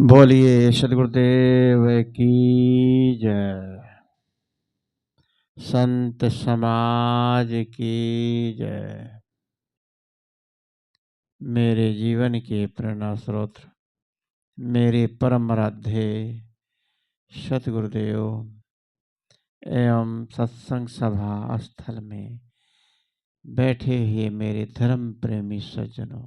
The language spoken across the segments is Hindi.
बोलिए सदगुरुदेव की जय। संत समाज की जय। मेरे जीवन के प्रेरणा स्रोत मेरे परम आराध्य सतगुरुदेव एवं सत्संग सभा स्थल में बैठे हुए मेरे धर्म प्रेमी सज्जनों,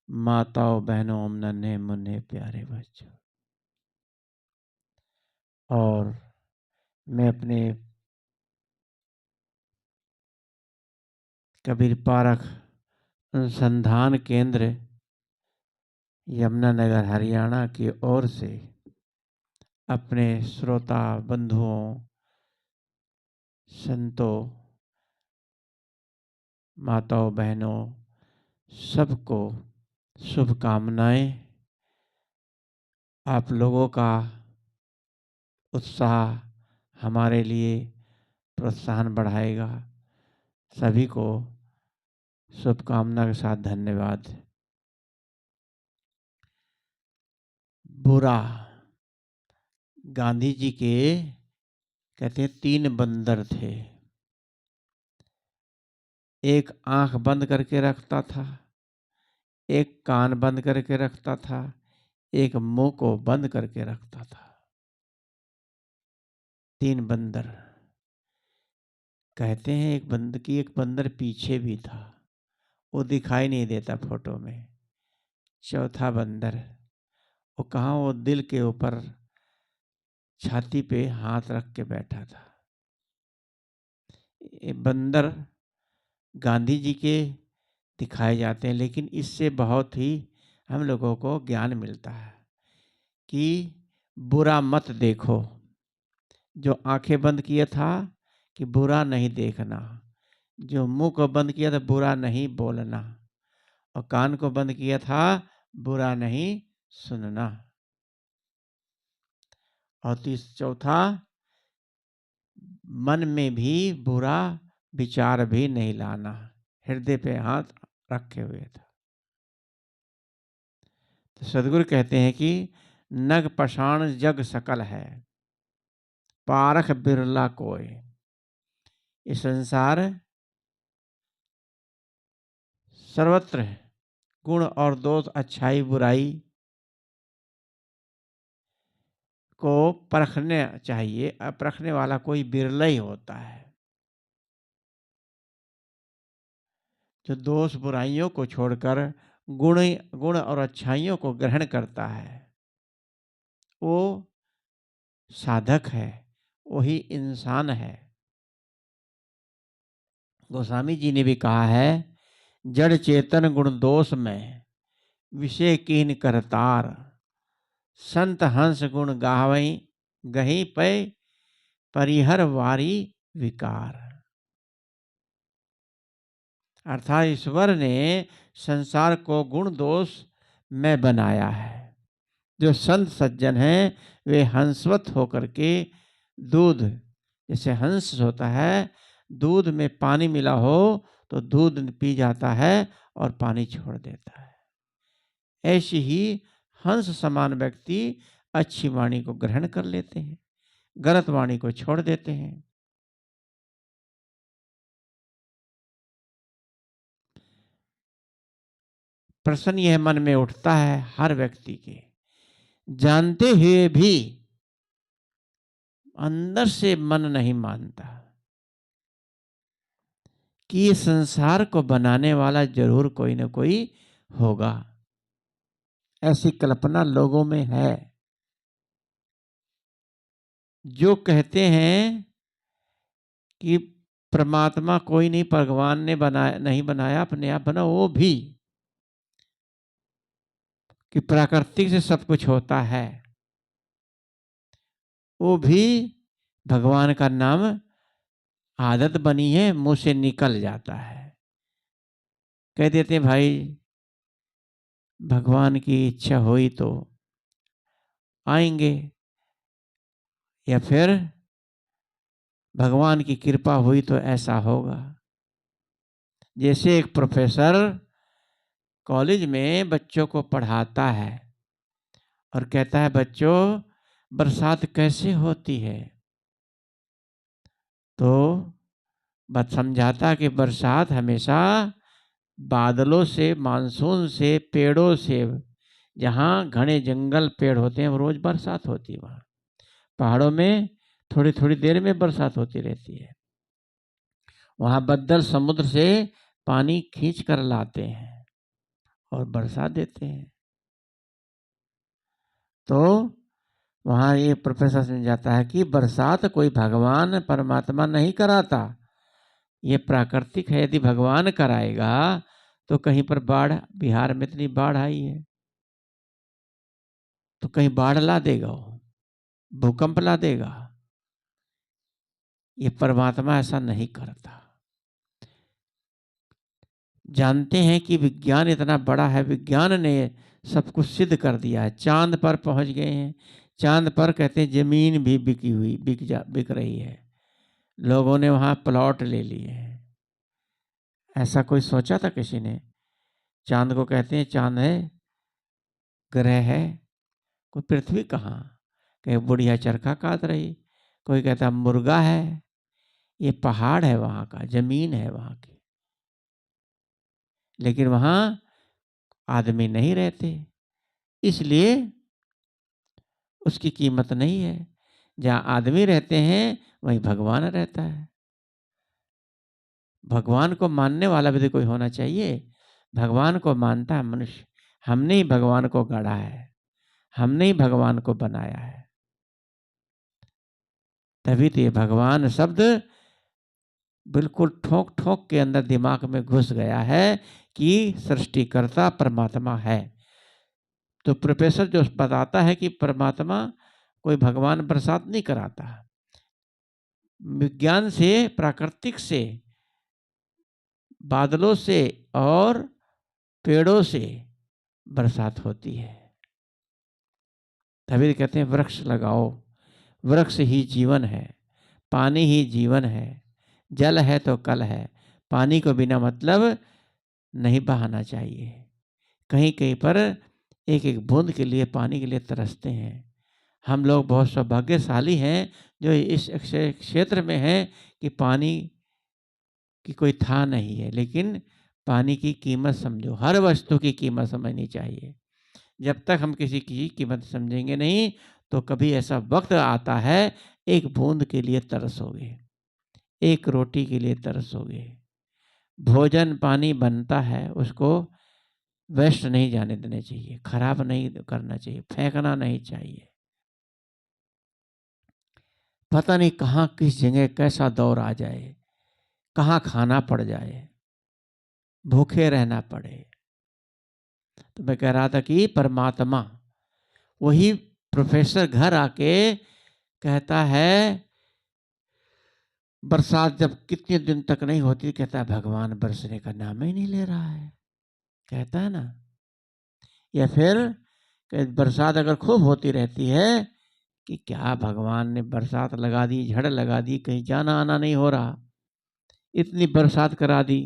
माताओं, बहनों, नन्हे मुन्ने प्यारे बच्चों, और मैं अपने कबीर पारख अनुसंधान केंद्र यमुनानगर हरियाणा की ओर से अपने श्रोता बंधुओं, संतों, माताओं, बहनों सबको शुभकामनाएं। आप लोगों का उत्साह हमारे लिए प्रोत्साहन बढ़ाएगा। सभी को शुभकामना के साथ धन्यवाद। बुरा, गांधी जी के कहते हैं 3 बंदर थे। एक आंख बंद करके रखता था, एक कान बंद करके रखता था, एक मुंह को बंद करके रखता था। 3 बंदर। कहते हैं एक बंदर पीछे भी था, वो दिखाई नहीं देता फोटो में। चौथा बंदर, वो कहाँ, वो दिल के ऊपर छाती पे हाथ रख के बैठा था। ये बंदर गांधी जी के दिखाए जाते हैं, लेकिन इससे बहुत ही हम लोगों को ज्ञान मिलता है कि बुरा मत देखो। जो आंखें बंद किया था कि बुरा नहीं देखना, जो मुंह को बंद किया था बुरा नहीं बोलना, और कान को बंद किया था बुरा नहीं सुनना, और चौथा, मन में भी बुरा विचार भी नहीं लाना। हृदय पे हाथ रखे हुए था। तो सदगुरु कहते हैं कि नग पाषाण जग सकल है, पारख बिरला कोय। ये संसार सर्वत्र है। गुण और दोष, अच्छाई बुराई को परखने चाहिए। परखने वाला कोई बिरला ही होता है। जो दोष बुराइयों को छोड़कर गुण और अच्छाइयों को ग्रहण करता है, वो साधक है, वही इंसान है। गोस्वामी जी ने भी कहा है, जड़ चेतन गुण दोष में विषय कीन करतार, संत हंस गुण गावई गही पे परिहर वारी विकार। अर्थात ईश्वर ने संसार को गुण दोष में बनाया है। जो संत सज्जन हैं वे हंसवत होकर के दूध, जैसे हंस होता है, दूध में पानी मिला हो तो दूध पी जाता है और पानी छोड़ देता है। ऐसे ही हंस समान व्यक्ति अच्छी वाणी को ग्रहण कर लेते हैं, गलत वाणी को छोड़ देते हैं। प्रश्न यह मन में उठता है हर व्यक्ति के, जानते हुए भी अंदर से मन नहीं मानता कि ये संसार को बनाने वाला जरूर कोई ना कोई होगा। ऐसी कल्पना लोगों में है। जो कहते हैं कि परमात्मा कोई नहीं, भगवान ने बनाया नहीं, बनाया अपने आप बना, वो भी कि प्राकृतिक से सब कुछ होता है, वो भी भगवान का नाम आदत बनी है, मुंह से निकल जाता है। कह देते हैं भाई भगवान की इच्छा हुई तो आएंगे, या फिर भगवान की कृपा हुई तो ऐसा होगा। जैसे एक प्रोफेसर कॉलेज में बच्चों को पढ़ाता है और कहता है बच्चों बरसात कैसे होती है। तो बस समझाता कि बरसात हमेशा बादलों से, मानसून से, पेड़ों से, जहाँ घने जंगल पेड़ होते हैं वो रोज बरसात होती है। वहाँ पहाड़ों में थोड़ी थोड़ी देर में बरसात होती रहती है। वहाँ बद्दल समुद्र से पानी खींच कर लाते हैं और बरसात देते हैं। तो वहाँ ये प्रोफेसर समझाता है कि बरसात कोई भगवान परमात्मा नहीं कराता, ये प्राकृतिक है। यदि भगवान कराएगा तो कहीं पर बाढ़, बिहार में इतनी बाढ़ आई है तो कहीं बाढ़ ला देगा, वो भूकंप ला देगा। ये परमात्मा ऐसा नहीं करता। जानते हैं कि विज्ञान इतना बड़ा है, विज्ञान ने सब कुछ सिद्ध कर दिया है। चांद पर पहुंच गए हैं। चांद पर कहते हैं जमीन भी बिक रही है। लोगों ने वहां प्लॉट ले लिए हैं। ऐसा कोई सोचा था किसी ने? चांद को कहते हैं चांद है, ग्रह है, कोई पृथ्वी कहाँ। कहीं बुढ़िया चरखा काट रही, कोई कहता मुर्गा है। ये पहाड़ है, वहां का जमीन है वहां की, लेकिन वहां आदमी नहीं रहते, इसलिए उसकी कीमत नहीं है। जहां आदमी रहते हैं वहीं भगवान रहता है। भगवान को मानने वाला भी तो कोई होना चाहिए। भगवान को मानता है मनुष्य। हमने ही भगवान को गढ़ा है, हमने ही भगवान को बनाया है। तभी तो ये भगवान शब्द बिल्कुल ठोक ठोक के अंदर दिमाग में घुस गया है कि सृष्टिकर्ता परमात्मा है। तो प्रोफेसर जो बताता है कि परमात्मा कोई भगवान बरसात नहीं कराता, विज्ञान से, प्राकृतिक से, बादलों से और पेड़ों से बरसात होती है। तभी कहते हैं वृक्ष लगाओ, वृक्ष ही जीवन है, पानी ही जीवन है, जल है तो कल है। पानी को बिना मतलब नहीं बहाना चाहिए। कहीं कहीं पर एक एक बूंद के लिए, पानी के लिए तरसते हैं। हम लोग बहुत सौभाग्यशाली हैं जो इस क्षेत्र में हैं कि पानी की कोई था नहीं है। लेकिन पानी की कीमत समझो, हर वस्तु की कीमत समझनी चाहिए। जब तक हम किसी की कीमत समझेंगे नहीं तो कभी ऐसा वक्त आता है एक बूंद के लिए तरसोगे, एक रोटी के लिए तरसोगे। भोजन पानी बनता है, उसको वेस्ट नहीं जाने देने चाहिए, खराब नहीं करना चाहिए, फेंकना नहीं चाहिए। पता नहीं कहाँ किस जगह कैसा दौर आ जाए, कहाँ खाना पड़ जाए, भूखे रहना पड़े। तो मैं कह रहा था कि परमात्मा, वही प्रोफेसर घर आके कहता है बरसात जब कितने दिन तक नहीं होती, कहता है भगवान बरसने का नाम ही नहीं ले रहा है, कहता है ना। या फिर बरसात अगर खूब होती रहती है कि क्या भगवान ने बरसात लगा दी, झड़ लगा दी, कहीं जाना आना नहीं हो रहा, इतनी बरसात करा दी।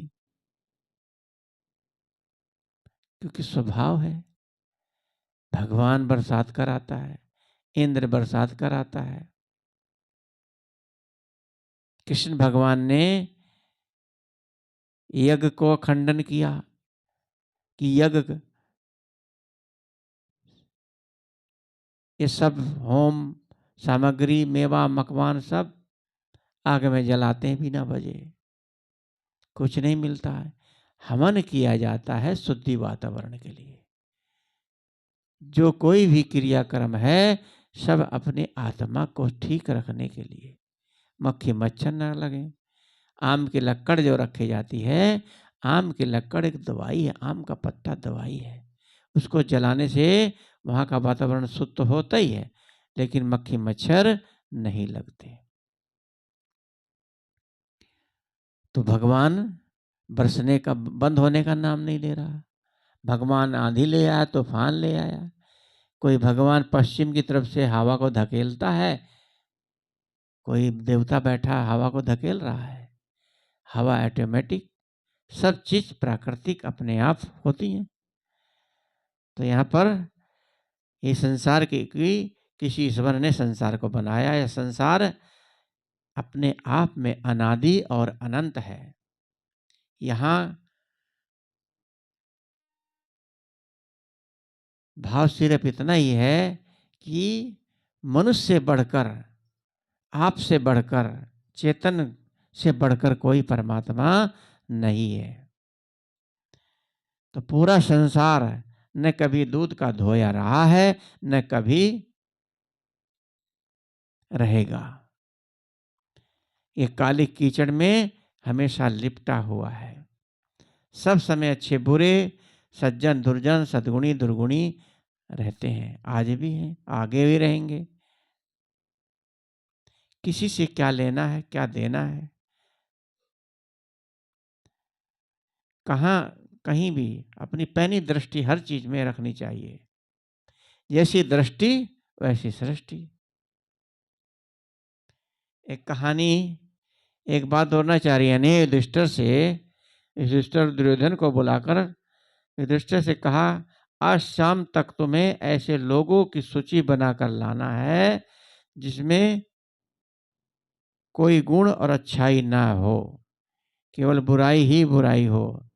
क्योंकि स्वभाव है, भगवान बरसात कराता है, इंद्र बरसात कराता है। कृष्ण भगवान ने यज्ञ को खंडन किया कि यज्ञ, ये सब होम सामग्री, मेवा मकवान सब आग में जलाते हैं बिना वजह, कुछ नहीं मिलता है। हवन किया जाता है शुद्धि वातावरण के लिए। जो कोई भी क्रियाक्रम है सब अपने आत्मा को ठीक रखने के लिए, मक्खी मच्छर न लगे। आम की लक्कड़ जो रखी जाती है, आम की लक्कड़ एक दवाई है, आम का पत्ता दवाई है। उसको जलाने से वहाँ का वातावरण शुद्ध तो होता ही है, लेकिन मक्खी मच्छर नहीं लगते। तो भगवान बरसने का, बंद होने का नाम नहीं ले रहा। भगवान आंधी ले आया, तूफान ले आया। कोई भगवान पश्चिम की तरफ से हवा को धकेलता है, कोई देवता बैठा हवा को धकेल रहा है। हवा ऑटोमेटिक, सब चीज प्राकृतिक अपने आप होती हैं। तो यहाँ पर ये संसार की किसी ईश्वर ने संसार को बनाया। यह संसार अपने आप में अनादि और अनंत है। यहाँ भाव सिर्फ इतना ही है कि मनुष्य से बढ़कर, आपसे बढ़कर, चेतन से बढ़कर कोई परमात्मा नहीं है। तो पूरा संसार न कभी दूध का धोया रहा है, न कभी रहेगा। ये काली कीचड़ में हमेशा लिपटा हुआ है। सब समय अच्छे बुरे, सज्जन दुर्जन, सद्गुणी दुर्गुणी रहते हैं, आज भी हैं, आगे भी रहेंगे। किसी से क्या लेना है, क्या देना है? कहाँ कहीं भी अपनी पैनी दृष्टि हर चीज में रखनी चाहिए। जैसी दृष्टि वैसी सृष्टि। एक कहानी, एक बात द्रोणाचार्य ने युधिष्ठिर दुर्योधन को बुलाकर युधिष्ठिर से कहा, आज शाम तक तुम्हें ऐसे लोगों की सूची बनाकर लाना है जिसमें कोई गुण और अच्छाई ना हो, केवल बुराई ही बुराई हो।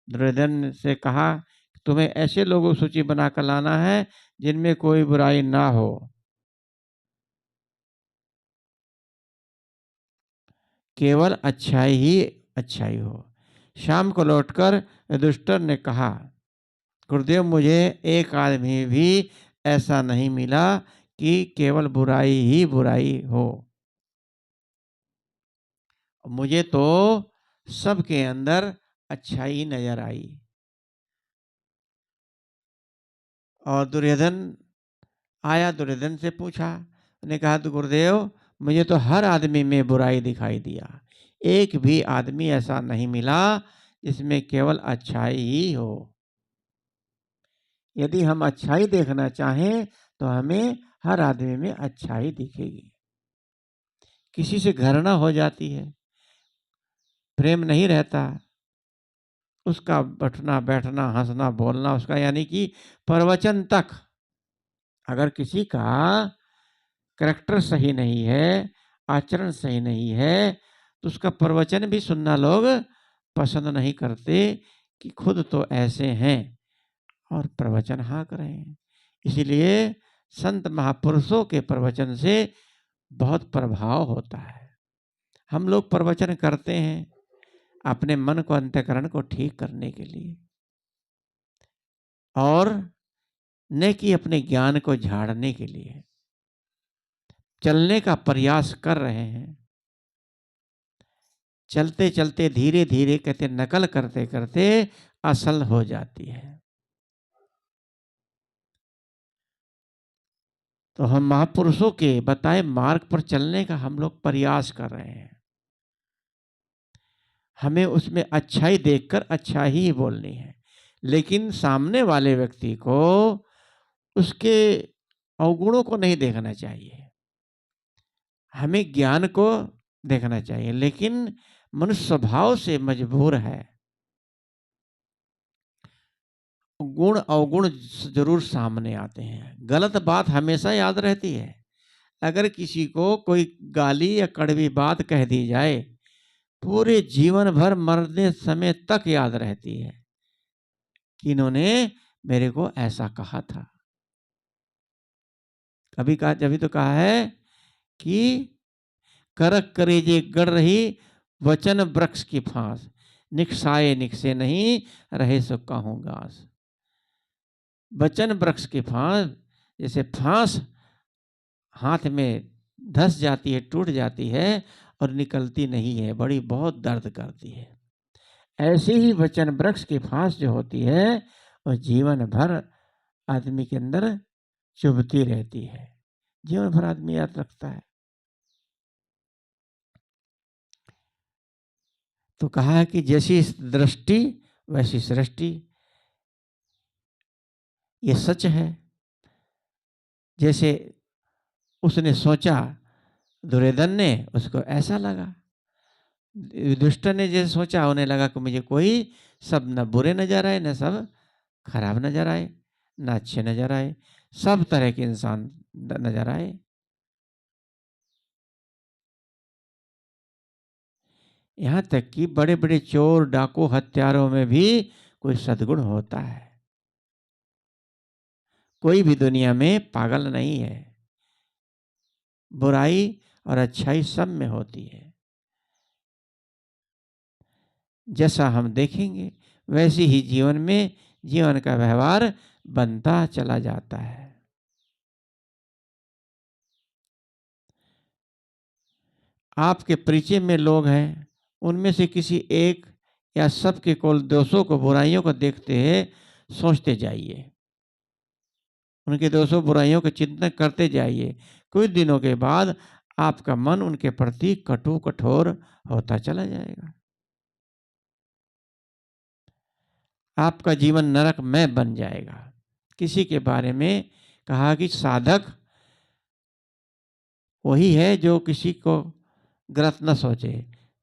दुर्योधन से कहा, तुम्हें ऐसे लोगों की सूची बनाकर लाना है जिनमें कोई बुराई ना हो, केवल अच्छाई ही अच्छाई हो। शाम को लौटकर युधिष्ठिर ने कहा, गुरुदेव, मुझे एक आदमी भी ऐसा नहीं मिला कि केवल बुराई ही बुराई हो। मुझे तो सबके अंदर अच्छाई नजर आई। और दुर्योधन आया, दुर्योधन से पूछा, उन्हें कहा, तो गुरुदेव, मुझे तो हर आदमी में बुराई दिखाई दिया, एक भी आदमी ऐसा नहीं मिला जिसमें केवल अच्छाई ही हो। यदि हम अच्छाई देखना चाहें तो हमें हर आदमी में अच्छाई दिखेगी। किसी से घृणा हो जाती है, प्रेम नहीं रहता, उसका बैठना बैठना, हंसना बोलना, उसका यानी कि प्रवचन तक, अगर किसी का करैक्टर सही नहीं है, आचरण सही नहीं है, तो उसका प्रवचन भी सुनना लोग पसंद नहीं करते कि खुद तो ऐसे हैं और प्रवचन हाँ करें। इसलिए संत महापुरुषों के प्रवचन से बहुत प्रभाव होता है। हम लोग प्रवचन करते हैं अपने मन को, अंतःकरण को ठीक करने के लिए, और न कि अपने ज्ञान को झाड़ने के लिए। चलने का प्रयास कर रहे हैं, चलते चलते धीरे धीरे, कहते नकल करते करते असल हो जाती है। तो हम महापुरुषों के बताए मार्ग पर चलने का हम लोग प्रयास कर रहे हैं। हमें उसमें अच्छाई देखकर अच्छा ही बोलनी है, लेकिन सामने वाले व्यक्ति को उसके अवगुणों को नहीं देखना चाहिए। हमें ज्ञान को देखना चाहिए, लेकिन मनुष्य स्वभाव से मजबूर है। गुण अवगुण जरूर सामने आते हैं। गलत बात हमेशा याद रहती है। अगर किसी को कोई गाली या कड़वी बात कह दी जाए, पूरे जीवन भर मरने समय तक याद रहती है कि इन्होंने मेरे को ऐसा कहा था। कभी कहा, जब तो कहा है कि करक करेजे गढ़ रही, वचन वृक्ष की फांस, निकसाए निकसे नहीं, रहे सो कहूं घास। वचन वृक्ष की फांस, जैसे फांस हाथ में धस जाती है, टूट जाती है और निकलती नहीं है, बड़ी बहुत दर्द करती है। ऐसे ही वचन वृक्ष की फांस जो होती है, वह जीवन भर आदमी के अंदर चुभती रहती है, जीवन भर आदमी याद रखता है। तो कहा है कि जैसी दृष्टि वैसी सृष्टि, ये सच है। जैसे उसने सोचा, दुर्योधन ने, उसको ऐसा लगा। युधिष्ठिर ने जैसे सोचा, उन्हें लगा कि मुझे कोई सब न बुरे नजर आए, न सब खराब नजर आए, न अच्छे नजर आए। सब तरह के इंसान नजर आए। यहाँ तक कि बड़े बड़े चोर, डाकू, हत्यारों में भी कोई सद्गुण होता है। कोई भी दुनिया में पागल नहीं है। बुराई और अच्छाई सब में होती है। जैसा हम देखेंगे वैसे ही जीवन में जीवन का व्यवहार बनता चला जाता है। आपके परिचय में लोग हैं, उनमें से किसी एक या सबके कुल दोषों को, बुराइयों को देखते हैं, सोचते जाइए, उनके दोषों बुराइयों का चिंतन करते जाइए। कुछ दिनों के बाद आपका मन उनके प्रति कटु कठोर होता चला जाएगा। आपका जीवन नरकमय बन जाएगा। किसी के बारे में कहा कि साधक वही है जो किसी को गलत न सोचे।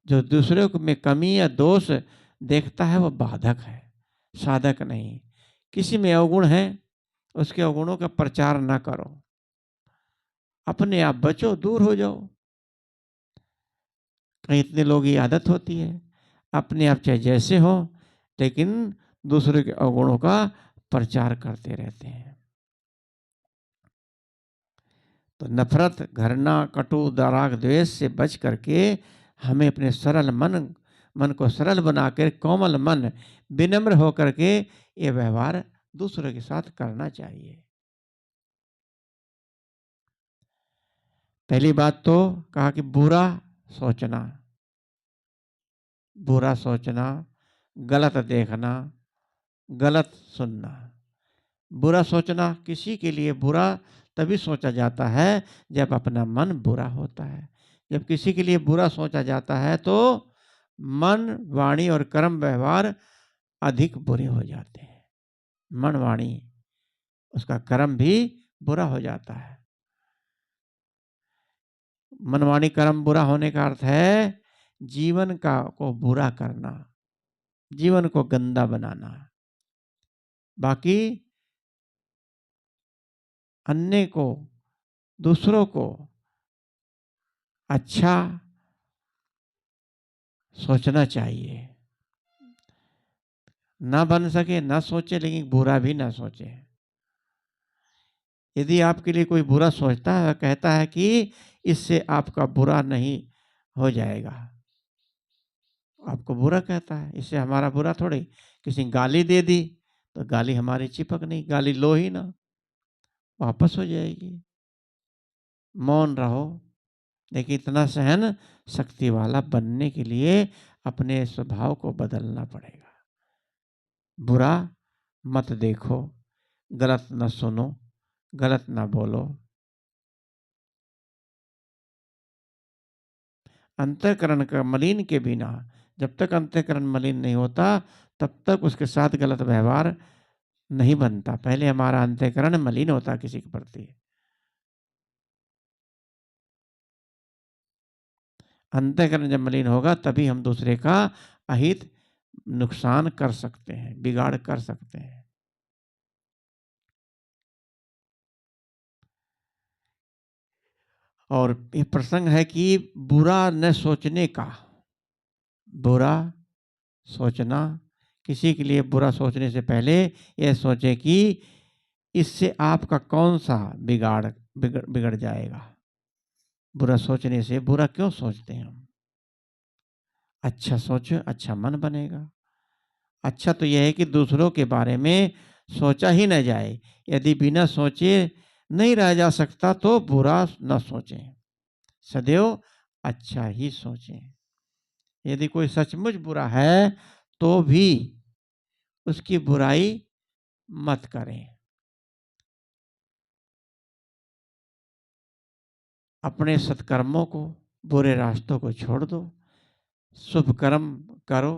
जो दूसरे में कमी या दोष देखता है वो बाधक है, साधक नहीं। किसी में अवगुण है, उसके अवगुणों का प्रचार ना करो। अपने आप बचो, दूर हो जाओ। कहीं इतने लोगों की आदत होती है, अपने आप चाहे जैसे हो, लेकिन दूसरे के अवगुणों का प्रचार करते रहते हैं। तो नफरत, घृणा, कटु, राग, द्वेष से बच करके हमें अपने सरल मन को सरल बनाकर, कोमल मन, विनम्र होकर के ये व्यवहार दूसरों के साथ करना चाहिए। पहली बात तो कहा कि बुरा सोचना, बुरा सोचना, गलत देखना, गलत सुनना। बुरा सोचना, किसी के लिए बुरा तभी सोचा जाता है जब अपना मन बुरा होता है। जब किसी के लिए बुरा सोचा जाता है तो मन, वाणी और कर्म व्यवहार अधिक बुरे हो जाते हैं। मन, वाणी, उसका कर्म भी बुरा हो जाता है। मन, वाणी, कर्म बुरा होने का अर्थ है जीवन का को बुरा करना, जीवन को गंदा बनाना। बाकी अन्य को, दूसरों को अच्छा सोचना चाहिए। ना बन सके ना सोचे, लेकिन बुरा भी ना सोचे। यदि आपके लिए कोई बुरा सोचता है, कहता है कि इससे आपका बुरा नहीं हो जाएगा, आपको बुरा कहता है, इससे हमारा बुरा थोड़ी। किसी गाली दे दी तो गाली हमारी चिपक नहीं, गाली लो ही ना, वापस हो जाएगी। मौन रहो। लेकिन इतना सहन शक्ति वाला बनने के लिए अपने स्वभाव को बदलना पड़ेगा। बुरा मत देखो, गलत न सुनो, गलत न बोलो। अंतःकरण का मलिन के बिना, जब तक अंतःकरण मलिन नहीं होता तब तक उसके साथ गलत व्यवहार नहीं बनता। पहले हमारा अंतःकरण मलिन होता किसी के प्रति। अंतःकरण जब मलिन होगा तभी हम दूसरे का अहित नुकसान कर सकते हैं, बिगाड़ कर सकते हैं। और ये प्रसंग है कि बुरा न सोचने का। बुरा सोचना, किसी के लिए बुरा सोचने से पहले यह सोचें कि इससे आपका कौन सा बिगड़ जाएगा। बुरा सोचने से, बुरा क्यों सोचते हैं हम? अच्छा सोचो, अच्छा मन बनेगा। अच्छा तो यह है कि दूसरों के बारे में सोचा ही न जाए। यदि बिना सोचे नहीं रह जा सकता तो बुरा न सोचें, सदैव अच्छा ही सोचें। यदि कोई सचमुच बुरा है तो भी उसकी बुराई मत करें। अपने सत्कर्मों को, बुरे रास्तों को छोड़ दो, शुभ कर्म करो।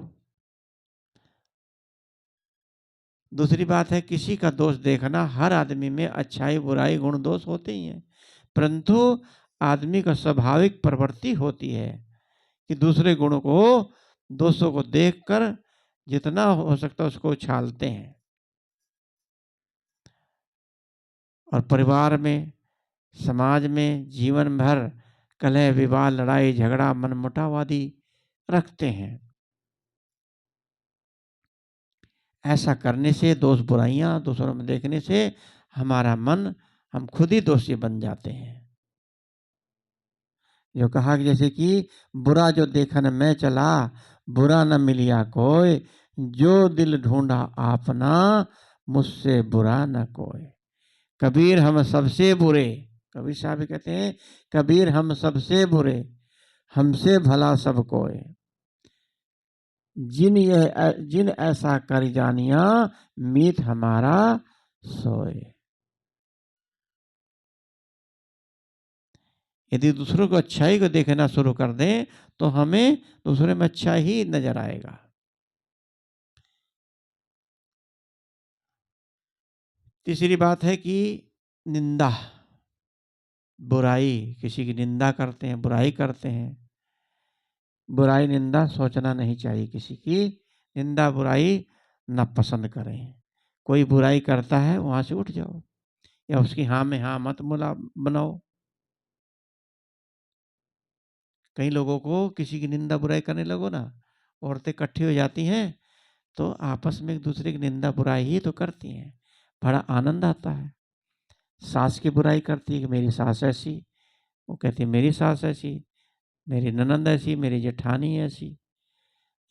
दूसरी बात है, किसी का दोष देखना, हर आदमी में अच्छाई, बुराई, गुण, दोष होते ही हैं, परंतु आदमी का स्वाभाविक प्रवृत्ति होती है कि दूसरे गुणों को, दोषों को देखकर जितना हो सकता है उसको उछालते हैं। और परिवार में, समाज में जीवन भर कलह विवाद, लड़ाई झगड़ा, मनमुटाव आदि रखते हैं। ऐसा करने से, दोष बुराइयां दूसरों में देखने से हमारा मन, हम खुद ही दोषी बन जाते हैं। जो कहा कि जैसे कि बुरा जो देखन में चला, बुरा न मिलिया कोई, जो दिल ढूंढा आपना, मुझसे बुरा न कोई। कबीर हम सबसे बुरे, कबीर साहब कहते हैं, कबीर हम सबसे बुरे, हमसे भला सब कोई। जिन ऐसा कर जानिया, मीत हमारा सोए। यदि दूसरों को अच्छाई को देखना शुरू कर दें तो हमें दूसरे में अच्छा ही नजर आएगा। तीसरी बात है कि निंदा, बुराई, किसी की निंदा करते हैं, बुराई करते हैं। बुराई निंदा सोचना नहीं चाहिए, किसी की निंदा बुराई ना पसंद करें। कोई बुराई करता है वहां से उठ जाओ, या उसकी हाँ में हाँ मत बनाओ। कई लोगों को किसी की निंदा बुराई करने लगो ना, औरतें इकट्ठी हो जाती हैं तो आपस में एक दूसरे की निंदा बुराई ही तो करती हैं, बड़ा आनंद आता है। सास की बुराई करती है कि मेरी सास ऐसी, वो कहती है मेरी सास ऐसी, मेरी ननंद ऐसी, मेरी जेठानी ऐसी।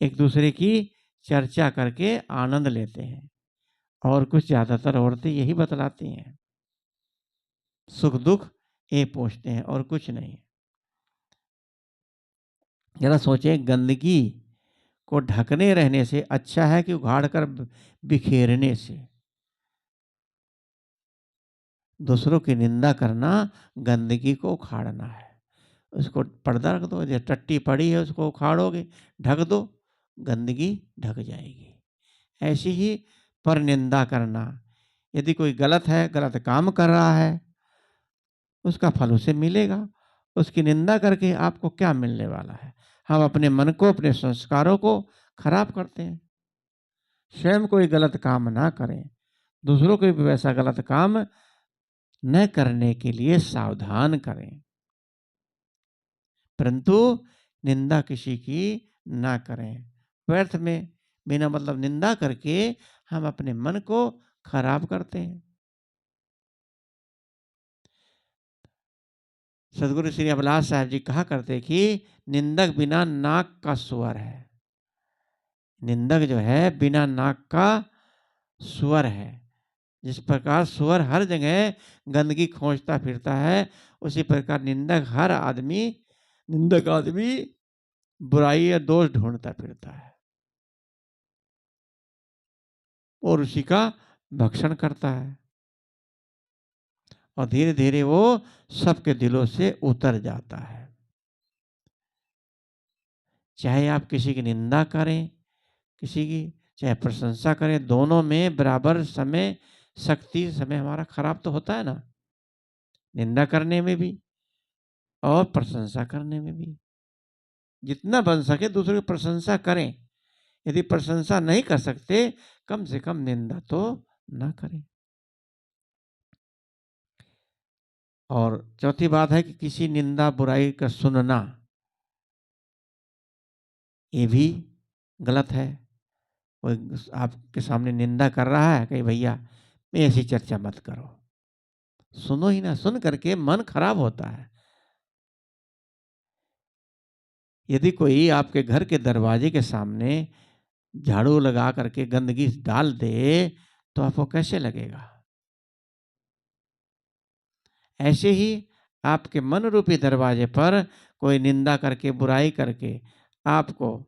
एक दूसरे की चर्चा करके आनंद लेते हैं, और कुछ ज्यादातर औरतें यही बतलाती हैं, सुख दुख ये पूछते हैं और कुछ नहीं। जरा सोचे, गंदगी को ढकने रहने से अच्छा है कि उघाड़ कर बिखेरने से। दूसरों की निंदा करना गंदगी को उखाड़ना है। उसको पर्दा रख दो, जो टट्टी पड़ी है उसको उखाड़ोगे, ढक दो, गंदगी ढक जाएगी। ऐसी ही पर निंदा करना, यदि कोई गलत है, गलत काम कर रहा है, उसका फल उसे मिलेगा। उसकी निंदा करके आपको क्या मिलने वाला है? हम अपने मन को, अपने संस्कारों को खराब करते हैं। स्वयं कोई गलत काम ना करें, दूसरों को भी वैसा गलत काम न करने के लिए सावधान करें, परंतु निंदा किसी की ना करें। व्यर्थ में बिना मतलब निंदा करके हम अपने मन को खराब करते हैं। सदगुरु श्री अभिलाष साहब जी कहा करते कि निंदक बिना नाक का सुअर है। निंदक जो है बिना नाक का सुअर है। जिस प्रकार सुअर हर जगह गंदगी खोजता फिरता है, उसी प्रकार निंदक आदमी बुराई या दोष ढूंढता फिरता है और उसी का भक्षण करता है, और धीरे धीरे वो सबके दिलों से उतर जाता है। चाहे आप किसी की निंदा करें, किसी की चाहे प्रशंसा करें, दोनों में बराबर समय, शक्ति समय हमारा खराब तो होता है ना, निंदा करने में भी और प्रशंसा करने में भी। जितना बन सके दूसरों की प्रशंसा करें, यदि प्रशंसा नहीं कर सकते, कम से कम निंदा तो ना करें। और चौथी बात है कि किसी निंदा बुराई का सुनना, ये भी गलत है। कोई आपके सामने निंदा कर रहा है, कहीं भैया ऐसी चर्चा मत करो, सुनो ही ना, सुन करके मन खराब होता है। यदि कोई आपके घर के दरवाजे के सामने झाड़ू लगा करके गंदगी डाल दे तो आपको कैसे लगेगा? ऐसे ही आपके मन रूपी दरवाजे पर कोई निंदा करके, बुराई करके आपको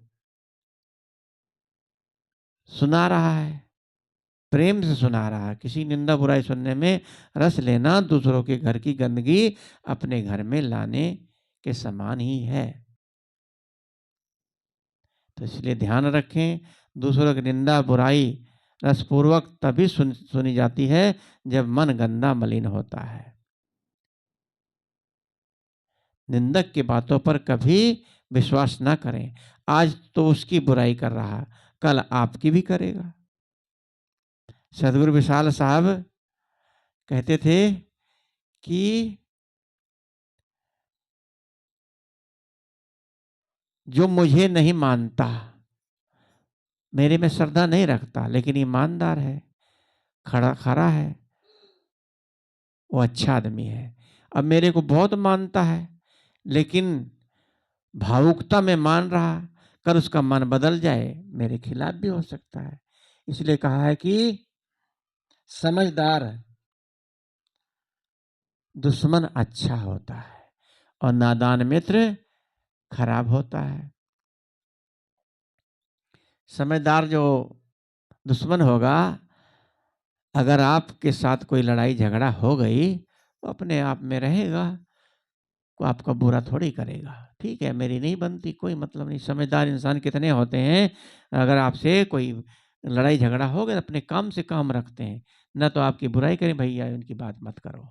सुना रहा है, प्रेम से सुना रहा है। किसी निंदा बुराई सुनने में रस लेना दूसरों के घर की गंदगी अपने घर में लाने के समान ही है। तो इसलिए ध्यान रखें, दूसरों की निंदा बुराई रसपूर्वक तभी सुनी जाती है जब मन गंदा मलिन होता है। निंदक की बातों पर कभी विश्वास ना करें। आज तो उसकी बुराई कर रहा, कल आपकी भी करेगा। सदगुरु विशाल साहब कहते थे कि जो मुझे नहीं मानता, मेरे में श्रद्धा नहीं रखता, लेकिन ईमानदार है, खड़ा खरा है, वो अच्छा आदमी है। अब मेरे को बहुत मानता है, लेकिन भावुकता में मान रहा, कल उसका मन बदल जाए, मेरे खिलाफ भी हो सकता है। इसलिए कहा है कि समझदार दुश्मन अच्छा होता है और नादान मित्र खराब होता है। समझदार जो दुश्मन होगा, अगर आपके साथ कोई लड़ाई झगड़ा हो गई तो अपने आप में रहेगा, को आपका बुरा थोड़ी करेगा। ठीक है, मेरी नहीं बनती, कोई मतलब नहीं। समझदार इंसान कितने होते हैं, अगर आपसे कोई लड़ाई झगड़ा हो गया अपने काम से काम रखते हैं, न तो आपकी बुराई करें, भैया उनकी बात मत करो,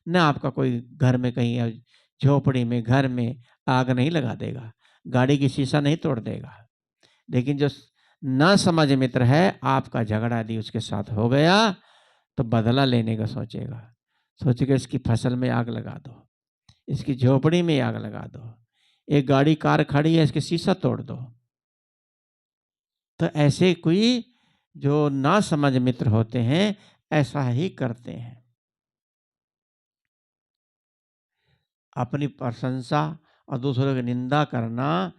न आपका कोई घर में कहीं झोपड़ी में घर में आग नहीं लगा देगा, गाड़ी की शीशा नहीं तोड़ देगा। लेकिन जो ना समझ मित्र है, आपका झगड़ा यदि उसके साथ हो गया तो बदला लेने का सोचेगा, सोचेगा इसकी फसल में आग लगा दो, इसकी झोपड़ी में आग लगा दो, एक गाड़ी कार खड़ी है इसके शीशा तोड़ दो। तो ऐसे कोई जो ना समझ मित्र होते हैं ऐसा ही करते हैं। अपनी प्रशंसा और दूसरों की निंदा करना,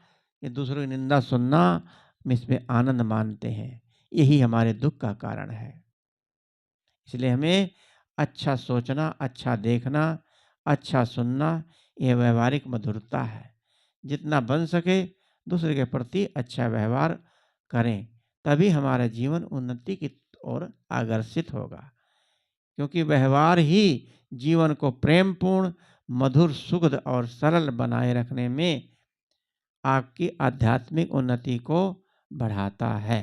या दूसरों की निंदा सुनना, इसमें आनंद मानते हैं, यही हमारे दुख का कारण है। इसलिए हमें अच्छा सोचना, अच्छा देखना, अच्छा सुनना, यह व्यवहारिक मधुरता है। जितना बन सके दूसरे के प्रति अच्छा व्यवहार करें, तभी हमारा जीवन उन्नति की ओर आकर्षित होगा। क्योंकि व्यवहार ही जीवन को प्रेमपूर्ण, मधुर, सुखद और सरल बनाए रखने में आपकी आध्यात्मिक उन्नति को बढ़ाता है।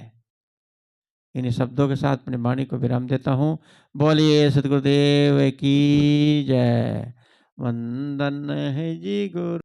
इन्हीं शब्दों के साथ अपनी वाणी को विराम देता हूँ। बोलिए सतगुरुदेव की जय। वंदन है जी गुरु।